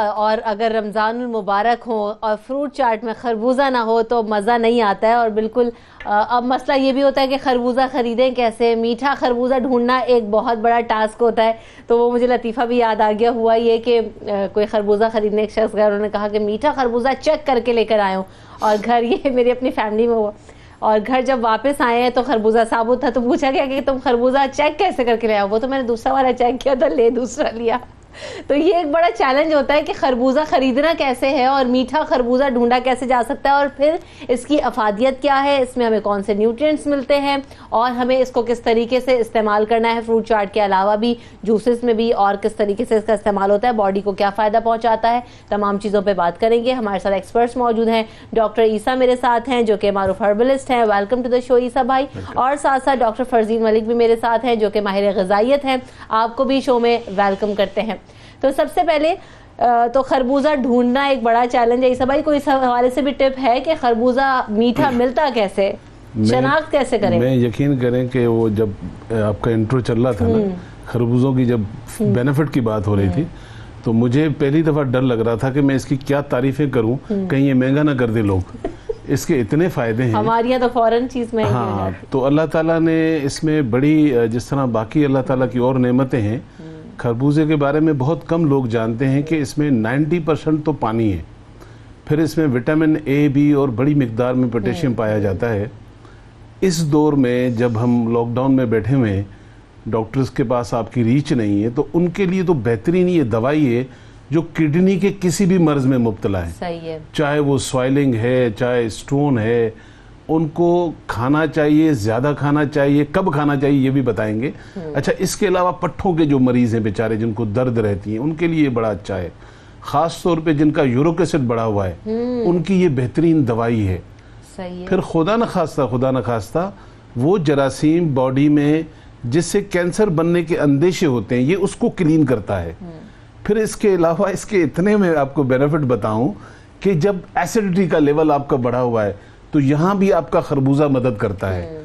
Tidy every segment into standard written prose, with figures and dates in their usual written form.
और अगर रमज़ानुल मुबारक हो और फ्रूट चाट में खरबूजा ना हो तो मज़ा नहीं आता है। और बिल्कुल अब मसला ये भी होता है कि खरबूजा ख़रीदें कैसे, मीठा खरबूजा ढूंढना एक बहुत बड़ा टास्क होता है। तो वो मुझे लतीफ़ा भी याद आ गया। हुआ ये कि कोई खरबूजा ख़रीदने एक शख्स गया, उन्होंने कहा कि मीठा खरबूजा चेक करके लेकर आया हूँ, और घर ये मेरी अपनी फैमिली में हुआ, और घर जब वापस आए हैं तो खरबूजा साबुत था। तो पूछा गया कि तुम खरबूजा चेक कैसे करके ले आओ? वो तो मैंने दूसरा वाला चेक किया था, ले दूसरा लिया। तो ये एक बड़ा चैलेंज होता है कि खरबूजा खरीदना कैसे है और मीठा खरबूजा ढूंढा कैसे जा सकता है, और फिर इसकी अफादियत क्या है, इसमें हमें कौन से न्यूट्रिएंट्स मिलते हैं, और हमें इसको किस तरीके से इस्तेमाल करना है फ्रूट चाट के अलावा भी, जूसेस में भी, और किस तरीके से इसका इस्तेमाल होता है, बॉडी को क्या फ़ायदा पहुंचाता है। तमाम चीज़ों पर बात करेंगे। हमारे साथ एक्सपर्ट्स मौजूद हैं। डॉक्टर ईसा मेरे साथ हैं जो कि मारूफ हर्बलिस्ट हैं। वेलकम टू द शो ईसा भाई। और साथ साथ डॉक्टर फरजीन मलिक भी मेरे साथ हैं जो कि माहिर ग़िज़ाइयत हैं। आपको भी शो में वेलकम करते हैं। तो सबसे पहले तो खरबूजा ढूंढना एक बड़ा चैलेंज है। ईसा भाई, कोई इस हवाले से भी टिप है कि खरबूजा मीठा मिलता कैसे, शनाख्त कैसे करें? मैं यकीन करें कि वो जब आपका इंट्रो चल रहा था ना, खरबूजों की जब बेनिफिट की बात हो रही थी, तो मुझे पहली दफा डर लग रहा था कि मैं इसकी क्या तारीफें करूं, कहीं ये महंगा ना कर दे लोग। इसके इतने फायदे हैं, हमारे यहाँ तो फौरन चीज महंगी हो जाती है। तो अल्लाह ताला ने इसमें बड़ी, जिस तरह बाकी अल्लाह ताला की और नेमतें हैं, खरबूजे के बारे में बहुत कम लोग जानते हैं कि इसमें 90% तो पानी है। फिर इसमें विटामिन ए, बी और बड़ी मिकदार में पोटेशियम पाया जाता है। इस दौर में जब हम लॉकडाउन में बैठे हुए हैं, डॉक्टर्स के पास आपकी रीच नहीं है, तो उनके लिए तो बेहतरीन ये दवाई है जो किडनी के किसी भी मर्ज में मुब्तला है। सही है। चाहे वो स्वेलिंग है, चाहे स्टोन है, उनको खाना चाहिए, ज़्यादा खाना चाहिए, कब खाना चाहिए ये भी बताएंगे। अच्छा, इसके अलावा पट्ठों के जो मरीज़ हैं बेचारे, जिनको दर्द रहती है, उनके लिए बड़ा अच्छा है। ख़ास तौर पे जिनका यूरिक एसिड बढ़ा हुआ है, उनकी ये बेहतरीन दवाई है। सही है। फिर खुदा न खास्ता वो जरासीम बॉडी में जिससे कैंसर बनने के अंदेशे होते हैं, ये उसको क्लीन करता है। फिर इसके अलावा इसके इतने में आपको बेनिफिट बताऊं कि जब एसिडिटी का लेवल आपका बढ़ा हुआ है, तो यहाँ भी आपका खरबूजा मदद करता है।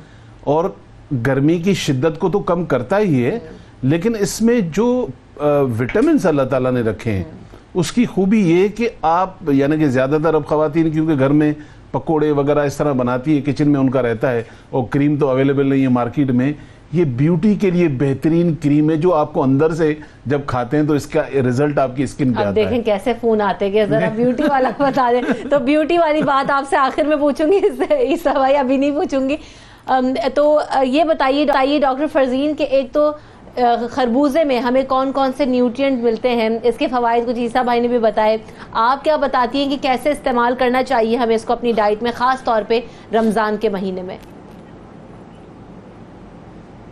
और गर्मी की शिद्दत को तो कम करता ही है, लेकिन इसमें जो विटामिन अल्लाह ताला ने रखे हैं, उसकी खूबी ये कि आप, यानी कि ज़्यादातर अब ख़वातीन क्योंकि घर में पकोड़े वगैरह इस तरह बनाती है, किचन में उनका रहता है, और क्रीम तो अवेलेबल नहीं है मार्केट में। ये ब्यूटी के लिए बेहतरीन क्रीम है जो आपको अंदर से जब खाते हैं तो इसका रिजल्ट आपकी स्किन पे आता है। देखें कैसे फोन आते हैं, जरा ब्यूटी वाला बता दें। तो ब्यूटी वाली बात आपसे आखिर में पूछूंगी, इस सवाल अभी नहीं पूछूंगी। तो ये बताइए डॉक्टर फरजीन के, एक तो खरबूजे में हमें कौन कौन से न्यूट्रिएंट मिलते हैं, इसके फवाइद कुछ ईसा भाई ने भी बताए। आप क्या बताती हैं कि कैसे इस्तेमाल करना चाहिए हमें इसको अपनी डाइट में, खास तौर पे रमज़ान के महीने में?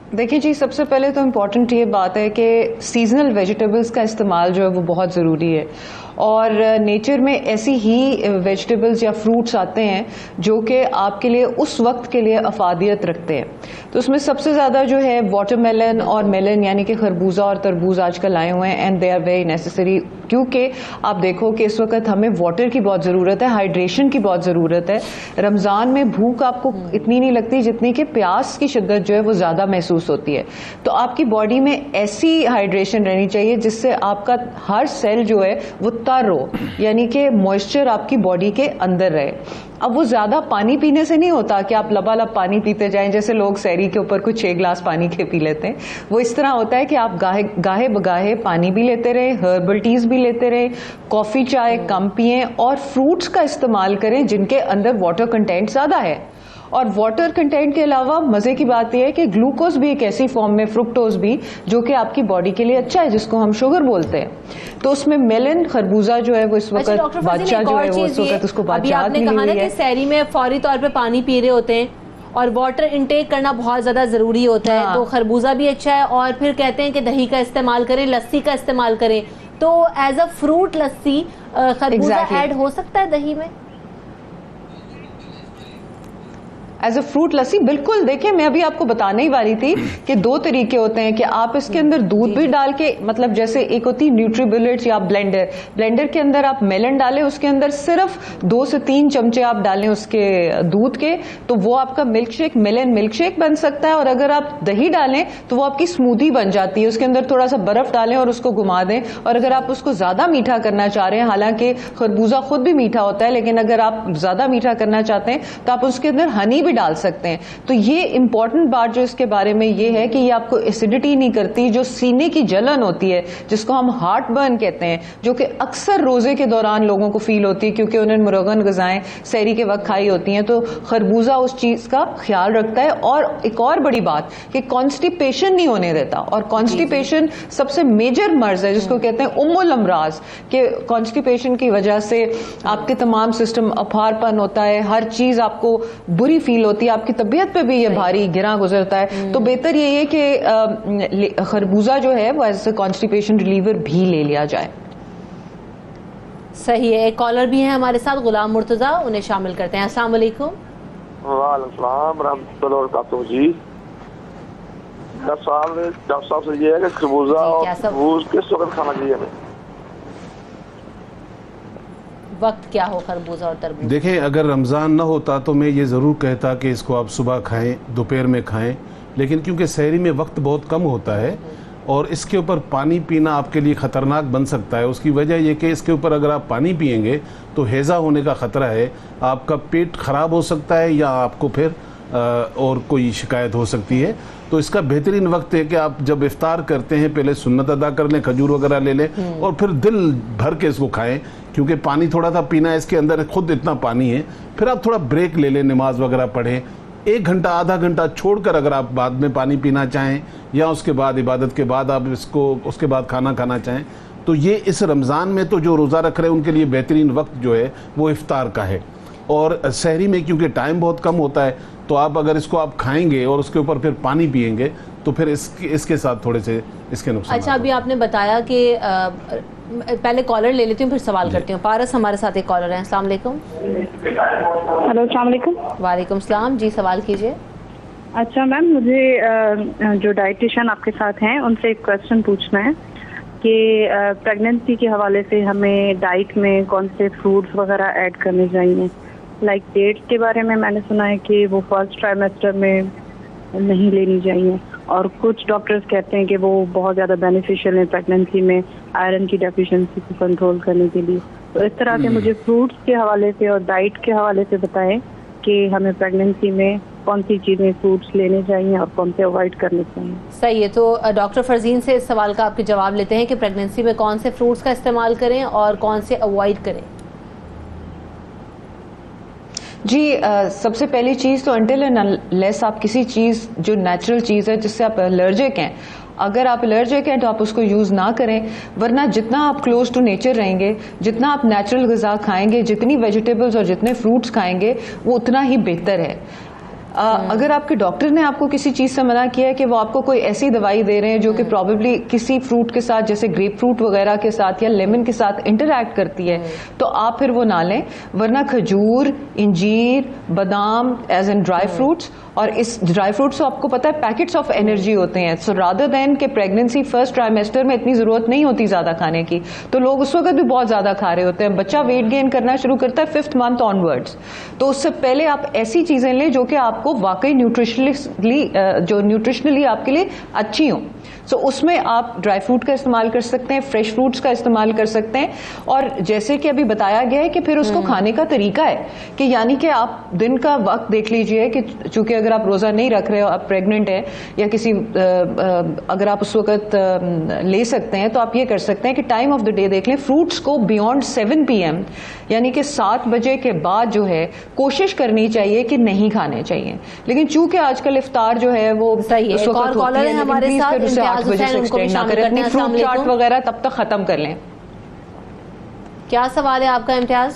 देखिए जी, सबसे पहले तो इम्पॉर्टेंट ये बात है कि सीजनल वेजिटेबल्स का इस्तेमाल जो है वो बहुत ज़रूरी है। और नेचर में ऐसी ही वेजिटेबल्स या फ्रूट्स आते हैं जो कि आपके लिए उस वक्त के लिए अफादियत रखते हैं। तो उसमें सबसे ज़्यादा जो है वाटरमेलन और मेलन, यानी कि खरबूजा और तरबूज आजकल आए हुए हैं, and they are very necessary. क्योंकि आप देखो कि इस वक्त हमें वाटर की बहुत ज़रूरत है, हाइड्रेशन की बहुत ज़रूरत है। रमज़ान में भूख आपको इतनी नहीं लगती जितनी कि प्यास की शिद्दत जो है वो ज़्यादा महसूस होती है। तो आपकी बॉडी में ऐसी हाइड्रेशन रहनी चाहिए जिससे आपका हर सेल जो है वो तर हो, यानी कि मॉइस्चर आपकी बॉडी के अंदर रहे। अब वो ज्यादा पानी पीने से नहीं होता कि आप लबालब पानी पीते जाएं, जैसे लोग सहरी के ऊपर कुछ 6 ग्लास पानी के पी लेते हैं। वो इस तरह होता है कि आप गाहे बगाहे पानी भी लेते रहे, हर्बल टीज भी लेते रहे, कॉफी चाय कम पिएं, और फ्रूट्स का इस्तेमाल करें जिनके अंदर वाटर कंटेंट ज्यादा है। और वाटर कंटेंट के अलावा मजे की बात यह है कि ग्लूकोज भी एक ऐसी फॉर्म में, फ्रुक्टोज भी, जो कि आपकी बॉडी के लिए अच्छा है, जिसको हम शुगर बोलते हैं। तो उसमें मेलन, खरबूजा जो है वो इस वक्त बादशाह जो है वो इस वक्त उसको बादशाह मिली हुई है। सहरी में फौरी तौर पे पानी पी रहे होते हैं और वाटर इनटेक करना बहुत ज्यादा जरूरी होता है। तो खरबूजा भी अच्छा है, और फिर कहते हैं कि दही का इस्तेमाल करें, लस्सी का इस्तेमाल करें। तो एज अ फ्रूट लस्सी खरबूजा ऐड हो सकता है दही में? एज अ फ्रूट लस्सी बिल्कुल। देखिए मैं अभी आपको बताने ही वाली थी कि 2 तरीके होते हैं कि आप इसके अंदर दूध भी डाल के, मतलब जैसे एक होती है न्यूट्रीबिलिट्स या ब्लेंडर के अंदर आप मेलन डालें, उसके अंदर सिर्फ 2 से 3 चमचे आप डालें उसके दूध के, तो वो आपका milk shake, melon milk shake बन सकता है। और अगर आप दही डालें तो वो आपकी स्मूदी बन जाती है। उसके अंदर थोड़ा सा बर्फ डालें और उसको घुमा दें। और अगर आप उसको ज्यादा मीठा करना चाह रहे हैं, हालांकि खरबूजा खुद भी मीठा होता है, लेकिन अगर आप ज्यादा मीठा करना चाहते हैं तो आप उसके अंदर हनी भी डाल सकते हैं। तो ये इंपॉर्टेंट बात जो इसके बारे में ये है कि ये आपको एसिडिटी नहीं करती। जो सीने की जलन होती है, जिसको हम हार्ट बर्न कहते हैं, जो कि अक्सर रोजे के दौरान लोगों को फील होती है क्योंकि उन्हें मुरगन गजाएं सहरी के वक्त खाई होती हैं, तो खरबूजा उस चीज का ख्याल रखता है। और एक और बड़ी बात कि कॉन्स्टिपेशन नहीं होने देता। और कॉन्स्टिपेशन सबसे मेजर मर्ज है जिसको कहते हैं उम्मुल अमराज, कि कॉन्स्टिपेशन की वजह से आपके तमाम सिस्टम अफारपन होता है, हर चीज आपको बुरी फील होती है, आपकी तबीयत पे भी ये भारी गिरा गुजरता है। तो बेहतर ये है कि खरबूजा जो है वो एज ए कॉन्स्टिपेशन रिलीवर भी ले लिया जाए। सही है। एक कॉलर भी है हमारे साथ, गुलाम मुर्तजा, उन्हें शामिल करते हैं। अस्सलाम वालेकुम। वालेकुम रहमतुल्लाहि व बरकातहू। जी डॉक्टर साहब से ये है कि खरबूजा और तरबूज किस वक्त खाना चाहिए हमें? वक्त क्या हो खरबूजा और तरबूज? देखें, अगर रमज़ान ना होता तो मैं ये ज़रूर कहता कि इसको आप सुबह खाएं, दोपहर में खाएं, लेकिन क्योंकि सहरी में वक्त बहुत कम होता है और इसके ऊपर पानी पीना आपके लिए ख़तरनाक बन सकता है। उसकी वजह यह कि इसके ऊपर अगर आप पानी पिएंगे तो हैज़ा होने का ख़तरा है, आपका पेट ख़राब हो सकता है या आपको फिर और कोई शिकायत हो सकती है। तो इसका बेहतरीन वक्त है कि आप जब इफ्तार करते हैं पहले सुन्नत अदा कर लें, खजूर वगैरह ले लें और फिर दिल भर के इसको खाएं, क्योंकि पानी थोड़ा सा पीना है, इसके अंदर खुद इतना पानी है। फिर आप थोड़ा ब्रेक ले लें, नमाज वगैरह पढ़ें, 1 घंटा आधा घंटा छोड़कर अगर आप बाद में पानी पीना चाहें या उसके बाद इबादत के बाद आप इसको उसके बाद खाना खाना चाहें, तो ये इस रमज़ान में तो जो रोज़ा रख रहे हैं उनके लिए बेहतरीन वक्त जो है वो इफ्तार का है। और सहरी में क्योंकि टाइम बहुत कम होता है, तो आप अगर इसको आप खाएंगे और उसके ऊपर फिर पानी पिएंगे तो फिर इसके साथ थोड़े से इसके नुकसान। अच्छा, अभी आपने बताया कि पहले कॉलर ले लेती हूँ फिर सवाल करती हूँ। पारस हमारे साथ एक कॉलर है। अस्सलाम वालेकुम। हेलो, अस्सलाम वालेकुम। वालेकुम सलाम जी, सवाल कीजिए। अच्छा मैम, मुझे जो डाइटिशियन आपके साथ हैं उनसे एक क्वेश्चन पूछना है कि प्रेगनेंसी के हवाले से हमें डाइट में कौन से फ्रूट्स वगैरह ऐड करने चाहिए। लाइक डेट्स के बारे में मैंने सुना है कि वो फर्स्ट ट्राइमेस्टर में नहीं लेनी चाहिए, और कुछ डॉक्टर्स कहते हैं कि वो बहुत ज़्यादा बेनिफिशियल है प्रेगनेंसी में आयरन की डेफिशिएंसी को कंट्रोल करने के लिए। तो इस तरह के मुझे फ्रूट्स के हवाले से और डाइट के हवाले से बताएं कि हमें प्रेगनेंसी में कौन सी चीज़ें फ्रूट्स लेने चाहिए और कौन से अवॉइड करने चाहिए। सही है। तो डॉक्टर फरजीन से इस सवाल का आपके जवाब लेते हैं कि प्रेगनेंसी में कौन से फ्रूट्स का इस्तेमाल करें और कौन से अवॉइड करें। जी, सबसे पहली चीज तो अनटिल एंड अनलेस आप किसी चीज जो नेचुरल चीज है जिससे आप एलर्जिक हैं, अगर आप एलर्जिक हैं तो आप उसको यूज ना करें। वरना जितना आप क्लोज टू नेचर रहेंगे, जितना आप नेचुरल ग़िज़ा खाएंगे, जितनी वेजिटेबल्स और जितने फ्रूट्स खाएंगे, वो उतना ही बेहतर है। अगर आपके डॉक्टर ने आपको किसी चीज से मना किया है कि वो आपको कोई ऐसी दवाई दे रहे हैं जो कि प्रॉबेबली किसी फ्रूट के साथ, जैसे ग्रेप फ्रूट वगैरह के साथ या लेमन के साथ इंटरैक्ट करती है, तो आप फिर वो ना लें। वरना खजूर, इंजीर, बादाम एज एन ड्राई फ्रूट्स, और इस ड्राई फ्रूट्स आपको पता है पैकेट्स ऑफ एनर्जी होते हैं। सो रादर देन के प्रेगनेंसी फर्स्ट ट्राइमेस्टर में इतनी जरूरत नहीं होती ज्यादा खाने की, तो लोग उस वक्त भी बहुत ज्यादा खा रहे होते हैं। बच्चा वेट गेन करना शुरू करता है 5th मंथ ऑनवर्ड्स, तो उससे पहले आप ऐसी चीजें लें जो कि आपको वाकई न्यूट्रिशनली आपके लिए अच्छी हो। सो उसमें आप ड्राई फ्रूट का इस्तेमाल कर सकते हैं, फ्रेश फ्रूट्स का इस्तेमाल कर सकते हैं। और जैसे कि अभी बताया गया है कि फिर उसको खाने का तरीका है कि यानी कि आप दिन का वक्त देख लीजिए कि चूंकि अगर आप रोजा नहीं रख रहे हो, आप प्रेग्नेंट हैं या किसी अगर आप उस वक्त ले सकते हैं, तो आप ये कर सकते हैं कि टाइम ऑफ द डे देख लें। फ्रूट्स को बियॉन्ड 7 PM यानी कि 7 बजे के बाद जो है कोशिश करनी चाहिए कि नहीं खाने चाहिए। लेकिन चूंकि आजकल इफ्तार जो है वो सही है, एक और कॉलर है हमारे साथ, 8 बजे से एक्सटेंड ना करें, अपनी फ्रूट चाट वगैरह तब तक खत्म कर लें। क्या सवाल है आपका इम्तियाज?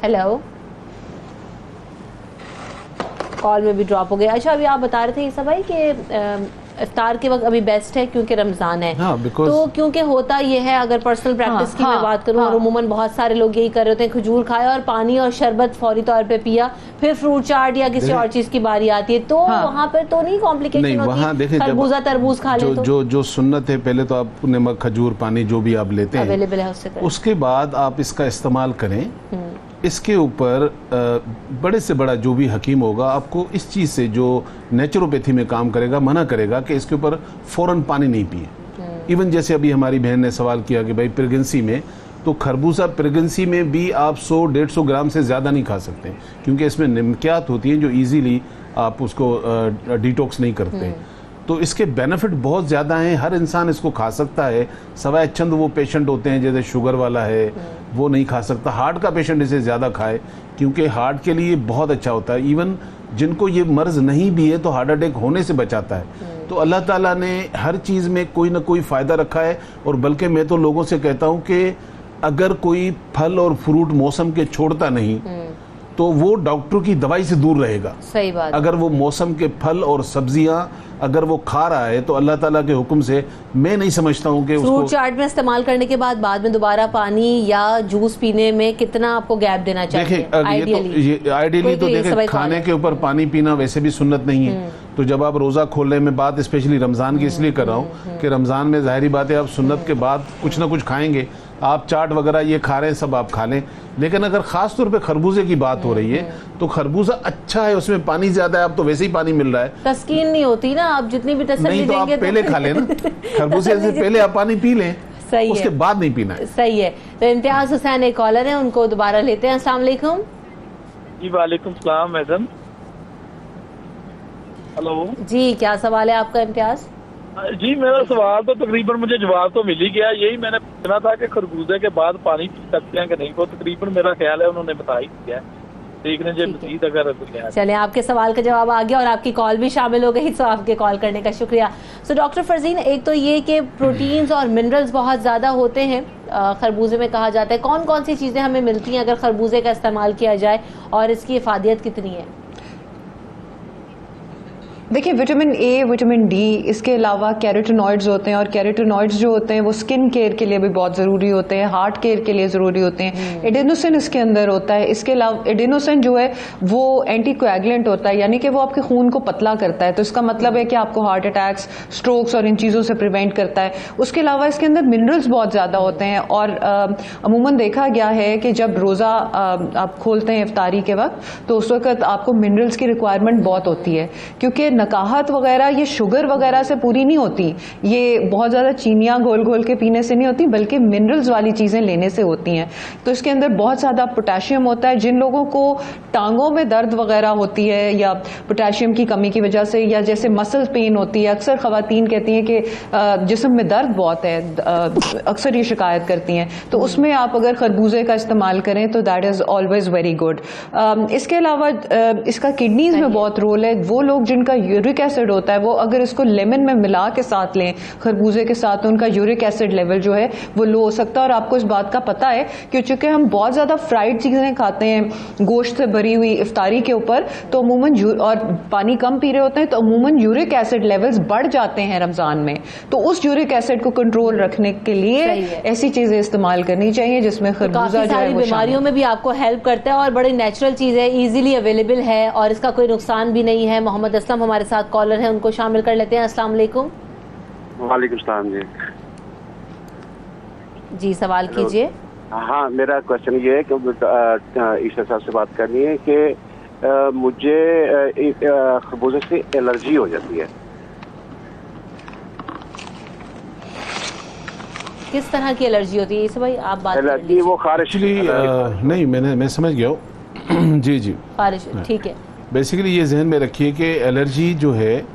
हेलो, कॉल में भी ड्रॉप हो गया। अच्छा, अभी आप बता रहे थे ईसा भाई कि इफ्तार के वक्त अभी बेस्ट है क्योंकि रमजान है। हाँ, तो क्योंकि होता ये है, अगर पर्सनल प्रैक्टिस की मैं बात करूं, और उमूमन बहुत सारे लोग यही कर रहे होते हैं, खजूर खाया और पानी और शरबत फौरी तौर पे पिया, फिर फ्रूट चाट या किसी और चीज की बारी आती है, तो वहाँ पर तो नहीं कॉम्प्लिकेशन होती? खरबूजा तरबूज खा ले तो जो सुन्नत है, पहले तो आप नमक, खजूर, पानी जो भी आप लेते हैं अवेलेबल है उसके बाद आप इसका इस्तेमाल करें। इसके ऊपर बड़े से बड़ा जो भी हकीम होगा आपको इस चीज़ से, जो नेचुरोपैथी में काम करेगा, मना करेगा कि इसके ऊपर फ़ौरन पानी नहीं पिए। इवन जैसे अभी हमारी बहन ने सवाल किया कि भाई प्रेगनेंसी में, तो खरबूजा प्रेगनेंसी में भी आप 100-150 ग्राम से ज़्यादा नहीं खा सकते, क्योंकि इसमें निमकियात होती हैं जो ईजीली आप उसको डिटॉक्स नहीं करते। तो इसके बेनिफिट बहुत ज़्यादा हैं, हर इंसान इसको खा सकता है, सवाए चंद वो पेशेंट होते हैं जैसे शुगर वाला है वो नहीं खा सकता। हार्ट का पेशेंट इसे ज़्यादा खाए क्योंकि हार्ट के लिए बहुत अच्छा होता है। इवन जिनको ये मर्ज नहीं भी है तो हार्ट अटैक होने से बचाता है। तो अल्लाह ताला ने हर चीज़ में कोई ना कोई फ़ायदा रखा है। और बल्कि मैं तो लोगों से कहता हूँ कि अगर कोई फल और फ्रूट मौसम के छोड़ता नहीं तो वो डॉक्टर की दवाई से दूर रहेगा। सही बात। अगर वो मौसम के फल और सब्जियां अगर वो खा रहा है तो अल्लाह ताला के हुक्म से मैं नहीं समझता हूँ कि उसको फ्रूट चाट में इस्तेमाल करने के बाद में दोबारा पानी या जूस पीने में कितना आपको गैप देना चाहिए? देखिए आइडियली तो देखिए खाने के ऊपर पानी पीना वैसे भी सुन्नत नहीं है। तो जब आप रोज़ा खोलने में बात स्पेशली रमज़ान की इसलिए कर रहा हूँ कि रमज़ान में ज़ाहिरी बात है आप सुन्नत के बाद कुछ ना कुछ खाएंगे। आप चाट वगैरह ये खा रहे हैं सब आप खा लें, लेकिन अगर खास तौर पे खरबूजे की बात हो रही है तो खरबूजा अच्छा है, उसमें पानी ज्यादा है, अब तो वैसे ही पानी मिल रहा है, तस्कीन नहीं होती ना, आप जितनी भी तसल्ली नहीं तो देंगे आप पहले खा लेना, खरबूजे से पहले आप पानी पी लें, सही उसके है, बाद नहीं पीना है। सही है। तो इम्तियाज हुसैन एक कॉलर है, उनको दोबारा लेते हैं। अस्सलाम वालेकुम। जी वालेकुम सलाम मैडम। हेलो जी, क्या सवाल है आपका इम्तियाज? जी मेरा सवाल तो तकरीबन मुझे जवाब तो मिल ही गया। यही मैंने पूछना था कि खरबूजे के बाद पानी पी सकते हैं कि नहीं, वो तकरीबन मेरा ख्याल है उन्होंने बता ही दिया है। देखने जो मजीद अगर चले, आपके सवाल का जवाब आ गया और आपकी कॉल भी शामिल हो गई, तो आपके कॉल करने का शुक्रिया। सो डॉक्टर फरजीन, एक तो ये कि प्रोटीन्स और मिनरल्स बहुत ज़्यादा होते हैं खरबूजे में, कहा जाता है। कौन कौन सी चीज़ें हमें मिलती हैं अगर खरबूजे का इस्तेमाल किया जाए और इसकी इफादियत कितनी है? देखिए, विटामिन ए, विटामिन डी, इसके अलावा कैरोटिनॉइड्स होते हैं, और कैरोटिनॉइड्स जो होते हैं वो स्किन केयर के लिए भी बहुत ज़रूरी होते हैं, हार्ट केयर के लिए ज़रूरी होते हैं। एडेनोसिन इसके अंदर होता है। इसके अलावा एडेनोसिन जो है वो एंटीकोएगुलेंट होता है, यानी कि वो आपके खून को पतला करता है, तो इसका मतलब है कि आपको हार्ट अटैक्स, स्ट्रोक्स और इन चीज़ों से प्रिवेंट करता है। उसके अलावा इसके अंदर मिनरल्स बहुत ज़्यादा होते हैं, और अमूमन देखा गया है कि जब रोज़ा आप खोलते हैं इफ्तारी के वक्त, तो उस वक्त आपको मिनरल्स की रिक्वायरमेंट बहुत होती है, क्योंकि नकाहत वगैरह ये शुगर वगैरह से पूरी नहीं होती, ये बहुत ज़्यादा चीनियाँ घोल घोल के पीने से नहीं होती, बल्कि मिनरल्स वाली चीज़ें लेने से होती हैं। तो इसके अंदर बहुत ज़्यादा पोटेशियम होता है। जिन लोगों को टांगों में दर्द वगैरह होती है या पोटेशियम की कमी की वजह से, या जैसे मसल पेन होती है, अक्सर ख़वातीन कहती हैं कि जिस्म में दर्द बहुत है, अक्सर ये शिकायत करती हैं, तो उसमें आप अगर खरबूजे का इस्तेमाल करें तो that is always very good. इसके अलावा इसका किडनीज में बहुत रोल है। वो लोग जिनका यूरिक एसिड होता है, वो अगर इसको लेमन में मिला के साथ लें खरबूजे के साथ, तो उनका यूरिक एसिड लेवल जो है वो लो हो सकता है। और आपको इस बात का पता है कि चूंकि हम बहुत ज़्यादा फ्राइड चीज़ें खाते हैं गोश्त से भरी हुई इफ्तारी के ऊपर, तो अमूमन और पानी कम पी रहे होते हैं, तो अमूमन यूरिक एसिड लेवल्स बढ़ जाते हैं रमज़ान में। तो उस यूरिक एसिड को कंट्रोल रखने के लिए ऐसी चीज़ें इस्तेमाल करनी चाहिए जिसमें खरबूजा जो है वो बीमारियों में भी आपको हेल्प करता है और बड़ी नेचुरल चीज़ है, ईजिली अवेलेबल है और इसका कोई नुकसान भी नहीं है। मोहम्मद असलम हमारे साथ कॉलर है, उनको शामिल कर लेते हैं। अस्सलाम वालेकुम। वालेकुम सलाम जी। जी सवाल कीजिए। हाँ, मेरा क्वेश्चन ये है कि ईशा साहब से बात करनी है कि मुझे खरबूजे से एलर्जी हो जाती है। किस तरह की एलर्जी होती है इसे भाई आप बात एलर्जी? वो खारिश नहीं, मैं समझ गया हूँ। जी जी, खारिश, ठीक है। बेसिकली ये जहन में रखिए कि एलर्जी जो है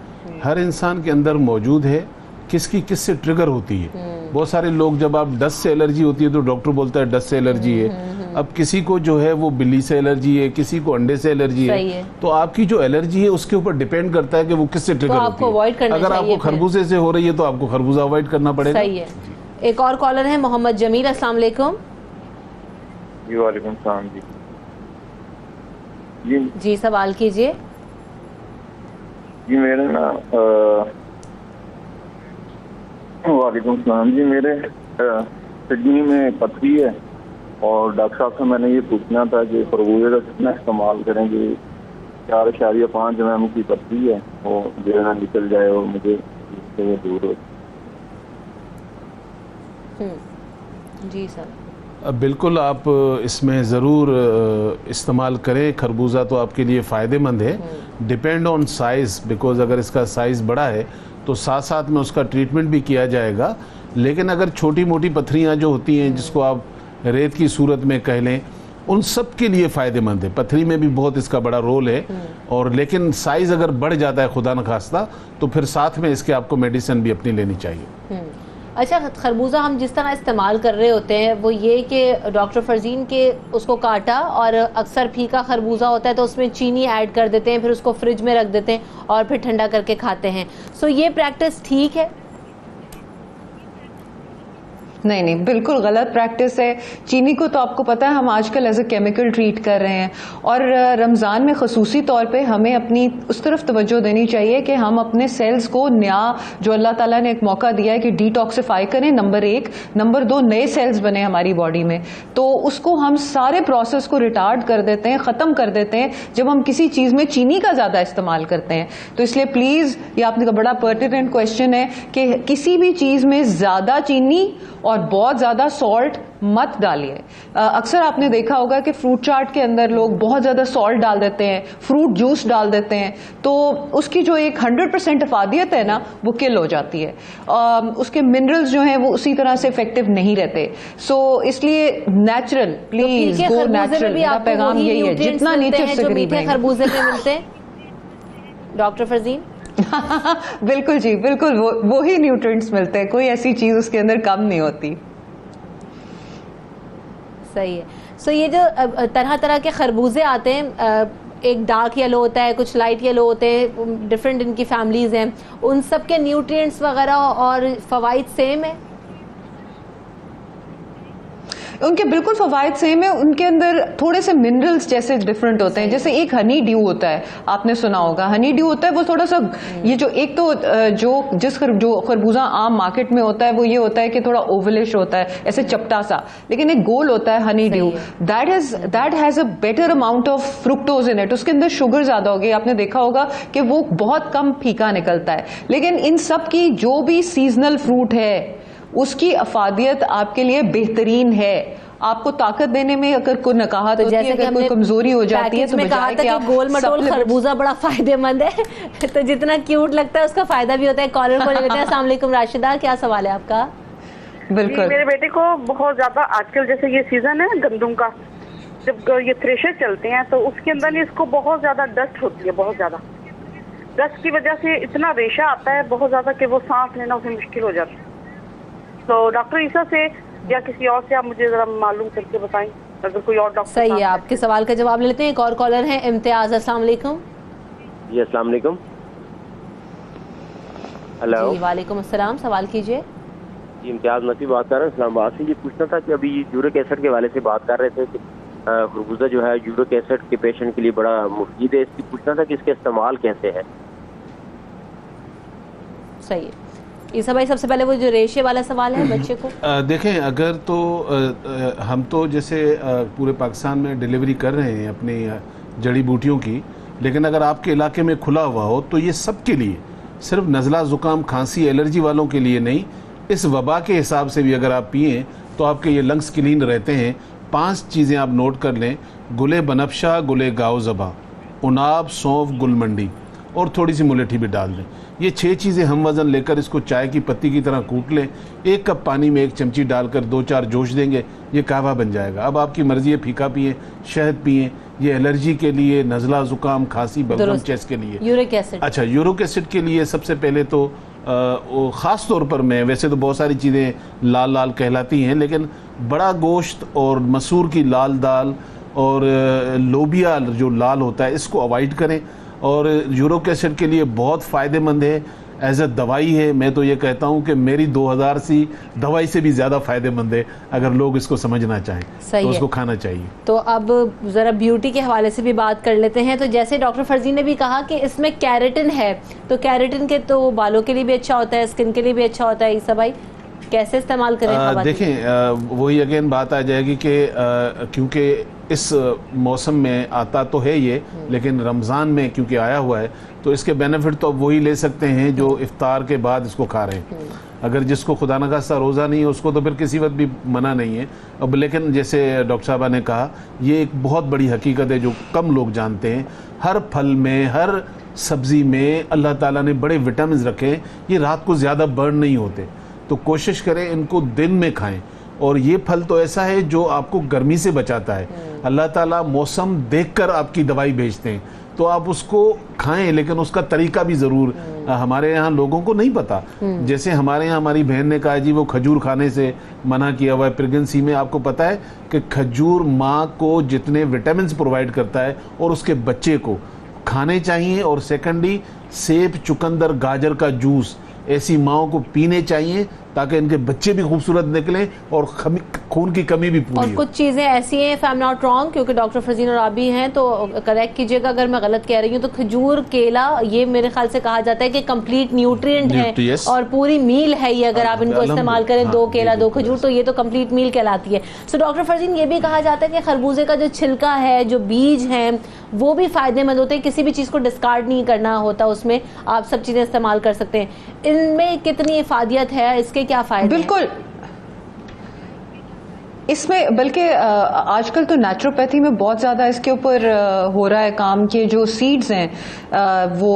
हर इंसान के अंदर मौजूद है, किसकी किस से ट्रिगर होती है। बहुत सारे लोग, जब आप डस्ट से एलर्जी होती है तो डॉक्टर बोलता है डस्ट से एलर्जी है। अब किसी को जो है वो बिल्ली से एलर्जी है, किसी को अंडे से एलर्जी है। तो आपकी जो एलर्जी है उसके ऊपर डिपेंड करता है कि वो किससे ट्रिगर होती है। अगर आपको खरबूजे से हो रही है तो आपको खरबूजा अवॉइड करना पड़ेगा। सही है। एक और कॉलर है मोहम्मद जमील। अस्सलाम वालेकुम। जी वालेकुम सलाम जी। जी सवाल कीजिए। जी मेरे ना वालेकुम सलाम जी। मेरे किडनी में पथरी है और डॉक्टर साहब से मैंने ये पूछना था कि खरबूजे का कितना इस्तेमाल करेंगे। 4.5 mm की पथरी है, वो जो है ना निकल जाए और मुझे इससे दूर हो। जी सर, बिल्कुल आप इसमें ज़रूर इस्तेमाल करें। खरबूजा तो आपके लिए फ़ायदेमंद है, डिपेंड ऑन साइज़, बिकॉज अगर इसका साइज़ बड़ा है तो साथ साथ में उसका ट्रीटमेंट भी किया जाएगा। लेकिन अगर छोटी मोटी पथरियाँ जो होती हैं, जिसको आप रेत की सूरत में कह लें, उन सब के लिए फ़ायदेमंद है। पथरी में भी बहुत इसका बड़ा रोल है। और लेकिन साइज़ अगर बढ़ जाता है खुदा न खास्ता, तो फिर साथ में इसके आपको मेडिसिन भी अपनी लेनी चाहिए। अच्छा, खरबूजा हम जिस तरह इस्तेमाल कर रहे होते हैं वो ये कि डॉक्टर फरजीन के उसको काटा और अक्सर फीका खरबूजा होता है तो उसमें चीनी ऐड कर देते हैं, फिर उसको फ्रिज में रख देते हैं और फिर ठंडा करके खाते हैं। सो ये प्रैक्टिस ठीक है? नहीं नहीं, बिल्कुल गलत प्रैक्टिस है। चीनी को तो आपको पता है हम आजकल एज ए केमिकल ट्रीट कर रहे हैं, और रमज़ान में खसूसी तौर पे हमें अपनी उस तरफ तवज्जो देनी चाहिए कि हम अपने सेल्स को नया, जो अल्लाह ताला ने एक मौका दिया है कि डिटॉक्सिफाई करें, नंबर 1। नंबर 2, नए सेल्स बने हमारी बॉडी में, तो उसको हम सारे प्रोसेस को रिटार्ड कर देते हैं, ख़त्म कर देते हैं जब हम किसी चीज़ में चीनी का ज़्यादा इस्तेमाल करते हैं। तो इसलिए प्लीज़, ये आपने का बड़ा पर्टिनेंट क्वेश्चन है कि किसी भी चीज़ में ज़्यादा चीनी और बहुत ज्यादा सॉल्ट मत डालिए। अक्सर आपने देखा होगा कि फ्रूट चाट के अंदर लोग बहुत ज्यादा सॉल्ट डाल देते हैं, फ्रूट जूस डाल देते हैं, तो उसकी जो एक 100% अफादियत है ना, वो किल हो जाती है। उसके मिनरल्स जो हैं वो उसी तरह से इफेक्टिव नहीं रहते। सो इसलिए नेचुरल, प्लीज गो नेचुरल। मेरा पैगाम यही है, जितना नेचर से करीब है खरबूजे में मिलते हैं डॉक्टर फरजीन। बिल्कुल जी, बिल्कुल वो ही न्यूट्रिएंट्स मिलते हैं, कोई ऐसी चीज उसके अंदर कम नहीं होती। सही है। सो ये जो तरह तरह के खरबूजे आते हैं, एक डार्क येलो होता है, कुछ लाइट येलो होते हैं, डिफरेंट इनकी फैमिलीज हैं, उन सब के न्यूट्रिएंट्स वगैरह और फवाइद सेम है? उनके बिल्कुल फवायद सेम है, उनके अंदर थोड़े से मिनरल्स जैसे डिफरेंट होते हैं। जैसे एक हनी ड्यू होता है, आपने सुना होगा, हनी ड्यू होता है वो थोड़ा सा, ये जो एक तो जो खरबूजा आम मार्केट में होता है वो ये होता है कि थोड़ा ओवलिश होता है, ऐसे चपटा सा, लेकिन एक गोल होता है Honey due, that has a better amount of fructose in it. उसके अंदर शुगर ज्यादा होगी, आपने देखा होगा कि वो बहुत कम फीका निकलता है। लेकिन इन सब की जो भी सीजनल फ्रूट है उसकी अफादियत आपके लिए बेहतरीन है। आपको ताकत देने में अगर कोई नकाहत होती है, अगर कोई कमजोरी हो जाती है, तो कहा था कि गोल मटोल खरबूजा बड़ा फायदेमंद है तो जितना क्यूट लगता है उसका फायदा भी होता है। कॉलर को ले लेते हैं। अस्सलाम वालेकुम राशिदा, क्या सवाल है आपका? बिल्कुल, मेरे बेटे को बहुत ज्यादा आजकल, जैसे ये सीजन है गंदम का, जब ये थ्रेशर चलते हैं तो उसके अंदर इसको बहुत ज्यादा डस्ट होती है, बहुत ज्यादा डस्ट की वजह से इतना रेशा आता है बहुत ज्यादा कि वो सांस लेना उसे मुश्किल हो जाती है। तो डॉक्टर ईसा से या किसी और से आप मुझे जरा मालूम करके बताएं, अगर कोई और डॉक्टर। सही है, आपके सवाल का जवाब लेते हैं। एक और कॉलर है इम्तियाज। अस्सलाम वालेकुम। जी अस्सलाम वालेकुम। हेलो जी वालेकुम अस्सलाम, सवाल कीजिए। जी इम्तियाज नसीब बात कर रहे हैं इस्लामाबाद से। ये पूछना था कि अभी यूरिक एसिड के हवाले से बात कर रहे थे कि खरबूजा जो है यूरिक एसिड के पेशेंट के लिए बड़ा मुफीद है। इसकी पूछना था कि इसके इस्तेमाल कैसे है। सही है ईसा भाई, सबसे पहले वो जो रेशे वाला सवाल है बच्चे को। देखें, अगर तो हम तो जैसे पूरे पाकिस्तान में डिलीवरी कर रहे हैं अपनी जड़ी बूटियों की, लेकिन अगर आपके इलाके में खुला हुआ हो तो ये सबके लिए, सिर्फ नज़ला ज़ुकाम खांसी एलर्जी वालों के लिए नहीं, इस वबा के हिसाब से भी अगर आप पिएँ तो आपके ये लंग्स क्लीन रहते हैं। 5 चीज़ें आप नोट कर लें: गुले बनफशा, गुले गाओ ज़बा, उनाब, सौंफ, गुलमंडी और थोड़ी सी मुलेठी भी डाल दें। ये 6 चीज़ें हम वज़न लेकर इसको चाय की पत्ती की तरह कूट लें, 1 कप पानी में 1 चमची डालकर 2-4 जोश देंगे, ये कहवा बन जाएगा। अब आपकी मर्जी है, फीका पिए, शहद पिए, ये एलर्जी के लिए, नज़ला ज़ुकाम खांसी बलगम चेस्ट के लिए। यूरिक एसिड, अच्छा, यूरिक एसिड के लिए सबसे पहले तो ख़ास तौर पर मैं, वैसे तो बहुत सारी चीज़ें लाल लाल कहलाती हैं, लेकिन बड़ा गोश्त और मसूर की लाल दाल और लोबिया जो लाल होता है, इसको अवॉइड करें। और यूरिक एसिड के लिए बहुत फ़ायदेमंद है एज ए दवाई है। मैं तो ये कहता हूँ कि मेरी 2000 सी दवाई से भी ज़्यादा फायदेमंद है। अगर लोग इसको समझना चाहें तो उसको खाना चाहिए। तो अब ज़रा ब्यूटी के हवाले से भी बात कर लेते हैं। तो जैसे डॉक्टर फरजीन ने भी कहा कि इसमें कैरेटिन है, तो कैरेटिन के तो बालों के लिए भी अच्छा होता है, स्किन के लिए भी अच्छा होता है। ईसा भाई कैसे इस्तेमाल करें? देखें, वही अगेन बात आ जाएगी कि क्योंकि इस मौसम में आता तो है ये, लेकिन रमज़ान में क्योंकि आया हुआ है तो इसके बेनिफिट तो वही ले सकते हैं जो इफ्तार के बाद इसको खा रहे हैं। अगर जिसको खुदा न खास्ता रोज़ा नहीं है उसको तो फिर किसी वक्त भी मना नहीं है। अब लेकिन जैसे डॉक्टर साहबा ने कहा, ये एक बहुत बड़ी हकीकत है जो कम लोग जानते हैं। हर फल में, हर सब्ज़ी में अल्लाह ताला ने बड़े विटामिन रखे हैं। ये रात को ज़्यादा बर्न नहीं होते, तो कोशिश करें इनको दिन में खाएं। और ये फल तो ऐसा है जो आपको गर्मी से बचाता है। अल्लाह ताला मौसम देखकर आपकी दवाई भेजते हैं, तो आप उसको खाएं, लेकिन उसका तरीका भी ज़रूर हमारे यहाँ लोगों को नहीं पता। जैसे हमारे यहाँ हमारी बहन ने कहा जी वो खजूर खाने से मना किया हुआ है प्रेगनेंसी में। आपको पता है कि खजूर माँ को जितने विटामिन प्रोवाइड करता है और उसके बच्चे को खाने चाहिए। और सेकेंडली सेब, चुकंदर, गाजर का जूस ऐसी माओं को पीने चाहिए ताकि इनके बच्चे भी खूबसूरत निकलें और खून की कमी भी पूरी और कुछ चीज़ें ऐसी हैं, if I am not wrong, क्योंकि डॉक्टर फरजीन और आप भी हैं तो करेक्ट कीजिएगा अगर मैं गलत कह रही हूँ, तो खजूर, केला, ये मेरे ख्याल से कहा जाता है कि कंप्लीट न्यूट्रिएंट है और पूरी मील है ये। अगर आप इनको इस्तेमाल करें, 2 केला 2 खजूर, तो ये तो कंप्लीट मील कहलाती है। सो डॉक्टर फरजीन, ये भी कहा जाता है कि खरबूजे का जो छिलका है, जो बीज हैं, वो भी फायदेमंद होते हैं। किसी भी चीज़ को डिस्कार्ड नहीं करना होता, उसमें आप सब चीज़ें इस्तेमाल कर सकते हैं। इनमें कितनी इफादियत है, इसके क्या फायदे? बिल्कुल, इसमें बल्कि आजकल तो नेचुरोपैथी में बहुत ज़्यादा इसके ऊपर हो रहा है काम कि जो सीड्स हैं वो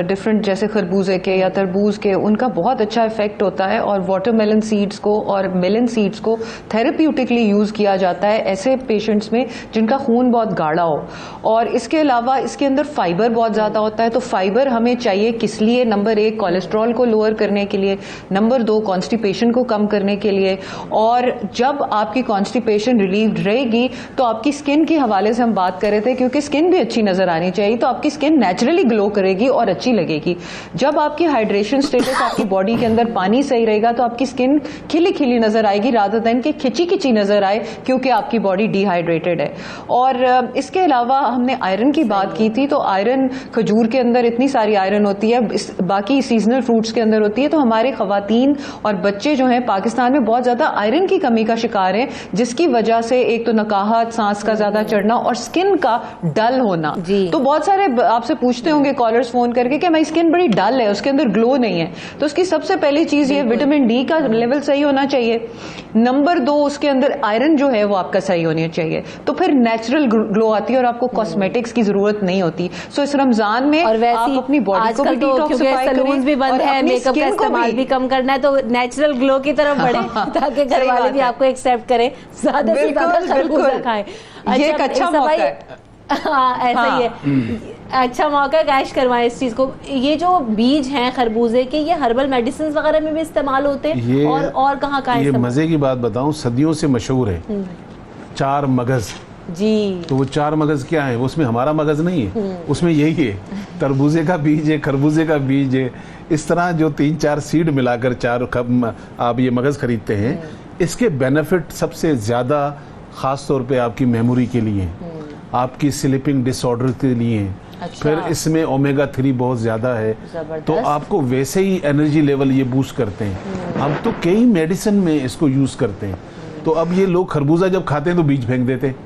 डिफरेंट, जैसे खरबूजे के या तरबूज के, उनका बहुत अच्छा इफेक्ट होता है। और वाटरमेलन सीड्स को और मेलन सीड्स को थेरेप्यूटिकली यूज़ किया जाता है ऐसे पेशेंट्स में जिनका खून बहुत गाढ़ा हो। और इसके अलावा इसके अंदर फाइबर बहुत ज़्यादा होता है। तो फाइबर हमें चाहिए किस लिए? नंबर 1 कोलेस्ट्रॉल को लोअर करने के लिए, नंबर 2 कॉन्स्टिपेशन को कम करने के लिए। और जब आपकी कॉन्स्टिपेशन रिलीव्ड रहेगी तो आपकी स्किन के हवाले से हम बात कर रहे थे, क्योंकि स्किन भी अच्छी नजर आनी चाहिए, तो आपकी स्किन नेचुरली ग्लो करेगी और अच्छी लगेगी। जब आपकी हाइड्रेशन स्टेटस, आपकी बॉडी के अंदर पानी सही रहेगा, तो आपकी स्किन खिली खिली नजर आएगी रादर देन कि खिंची खिंची नजर आए, क्योंकि आपकी बॉडी डिहाइड्रेटेड है। और इसके अलावा हमने आयरन की बात की थी, तो आयरन खजूर के अंदर इतनी सारी आयरन होती है, बाकी सीजनल फ्रूट्स के अंदर होती है। तो हमारे खवातीन और बच्चे जो हैं पाकिस्तान में बहुत ज्यादा आयरन की कमी का शिकार हैं, जिसकी वजह से एक तो नकाहत, सांस का ज्यादा चढ़ना और स्किन का डल होना। तो बहुत सारे आपसे पूछते होंगे कॉलर्स फोन करके कि मेरी स्किन बड़ी डल है, उसके अंदर ग्लो नहीं है। तो उसकी सबसे पहली चीज ये विटामिन डी का लेवल सही होना चाहिए। नंबर 2 उसके अंदर आयरन जो है वो आपका सही होनी चाहिए, तो फिर नेचुरल ग्लो आती है और आपको कॉस्मेटिक्स की जरूरत नहीं होती। सो इस रमजान में और आप अपनी बॉडी को भी डिटॉक्सिफाई करें, सैलून्स भी बंद है, मेकअप का इस्तेमाल भी कम करना है, तो नेचुरल ग्लो की तरफ बढ़े ताकि घर वाले भी आपको एक्सेप्ट करें, ज्यादा से ज्यादा खरबूजा खाएं। ये एक अच्छा मौका है। हाँ, ऐसा ही है, अच्छा मौका कैश करवाएं इस चीज को। ये जो बीज हैं खरबूजे के, ये हर्बल मेडिसिन वगैरह में भी इस्तेमाल होते हैं और कहाँ कहाँ? ये मजे की बात बताऊं, सदियों से मशहूर है 4 मगज जी। तो वो 4 मगज क्या है? उसमें हमारा मगज नहीं है, उसमें यही है, तरबूजे का बीज है, खरबूजे का बीज है। इस तरह जो 3-4 सीड मिलाकर 4 आप ये मगज खरीदते हैं, इसके बेनिफिट सबसे ज्यादा खास तौर पे आपकी मेमोरी के लिए, आपकी स्लीपिंग डिसऑर्डर के लिए। अच्छा। फिर इसमें ओमेगा 3 बहुत ज्यादा है, तो आपको वैसे ही एनर्जी लेवल ये बूस्ट करते हैं। हम तो कई मेडिसिन में इसको यूज करते हैं। तो अब ये लोग खरबूजा जब खाते हैं तो बीज फेंक देते हैं,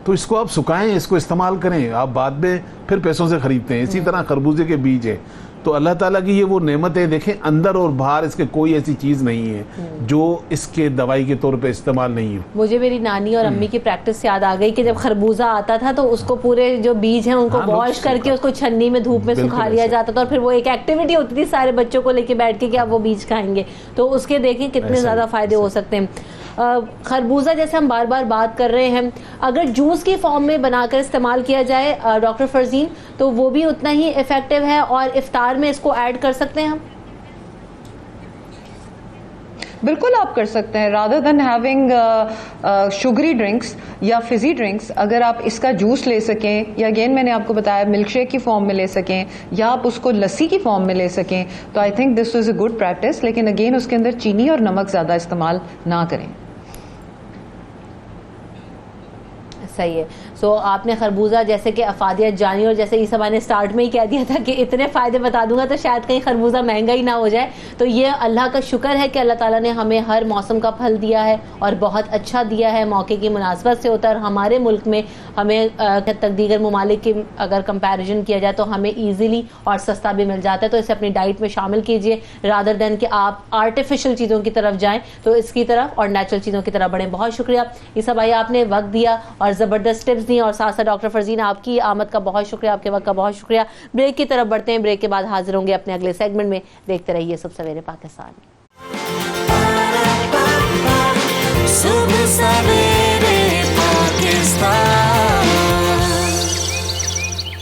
तो इसको आप सुखाएं, इसको इस्तेमाल करें, आप बाद में फिर पैसों से खरीदते हैं। इसी तरह खरबूजे के बीज है, तो अल्लाह ताला की ये वो नेमत है। देखें, अंदर और बाहर इसके कोई ऐसी चीज नहीं है जो इसके दवाई के तौर पे इस्तेमाल नहीं है। मुझे मेरी नानी और अम्मी की प्रैक्टिस याद आ गई कि जब खरबूजा आता था तो उसको पूरे जो बीज हैं उनको वॉश करके उसको छन्नी में धूप में सुखा लिया जाता था, और फिर वो एक एक्टिविटी होती थी सारे बच्चों को लेके बैठ के कि आप वो बीज खाएंगे। तो उसके देखें कितने ज्यादा फायदे हो सकते हैं। खरबूजा जैसे हम बार बार बात कर रहे हैं, अगर जूस की फॉर्म में बनाकर इस्तेमाल किया जाए डॉक्टर फरजीन, तो वो भी उतना ही इफेक्टिव है और इफ्तार में इसको ऐड कर सकते हैं हम? बिल्कुल आप कर सकते हैं। Rather than having sugary drinks या फिजी ड्रिंक्स, अगर आप इसका जूस ले सकें, या अगेन मैंने आपको बताया मिल्क शेक की फॉर्म में ले सकें, या आप उसको लस्सी की फॉर्म में ले सकें, तो I think this is a good practice. लेकिन अगेन उसके अंदर चीनी और नमक ज़्यादा इस्तेमाल ना करें। सही है। सो आपने खरबूजा जैसे कि अफादियत जानी, और जैसे ईसा भाई ने स्टार्ट में ही कह दिया था कि इतने फ़ायदे बता दूंगा तो शायद कहीं खरबूजा महंगा ही ना हो जाए। तो ये अल्लाह का शुक्र है कि अल्लाह ताला ने हमें हर मौसम का फल दिया है और बहुत अच्छा दिया है, मौके की मुनासबत से होता है। और हमारे मुल्क में हमें तक दीगर ममालिक की अगर कंपैरिजन किया जाए तो हमें ईजिली और सस्ता भी मिल जाता है। तो इसे अपनी डाइट में शामिल कीजिए, रादर देन कि आप आर्टिफिशियल चीज़ों की तरफ जाएँ, तो इसकी तरफ और नेचुरल चीज़ों की तरफ बढ़ें। बहुत शुक्रिया ईसा भाई, आपने वक्त दिया और ज़बरदस्त टिप्स दी, और साथ साथ डॉक्टर फरजीन आपकी आमद का बहुत शुक्रिया, आपके वक्त का बहुत शुक्रिया। ब्रेक की तरफ बढ़ते हैं, ब्रेक के बाद हाजिर होंगे अपने अगले सेगमेंट में। देखते रहिए सब सवेरे पाकिस्तान।